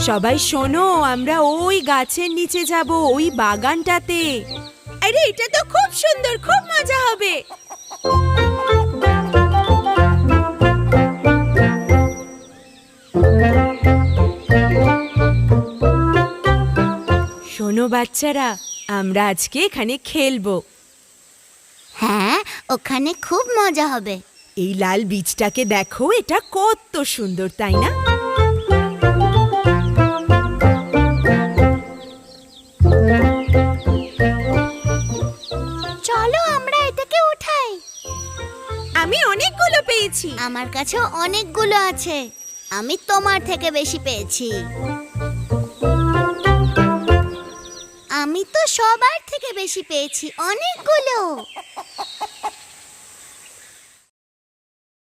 সবাই শোনো, আমরা ওই গাছের নিচে যাব, ওই বাগানটাতে। আরে এটা তো খুব সুন্দর, খুব মজা হবে। শোনো বাচ্চারা, আমরা আজকে এখানে খেলবো। হ্যাঁ, ওখানে খুব মজা হবে। এই লাল বীজটাকে দেখো, এটা কত সুন্দর, তাই না? চলো আমরা এটাকে উঠাই। আমি অনেকগুলো পেয়েছি। আমার কাছেও অনেকগুলো আছে। আমি তোমার থেকে বেশি পেয়েছি। আমি তো সবার থেকে বেশি পেয়েছি, অনেকগুলো।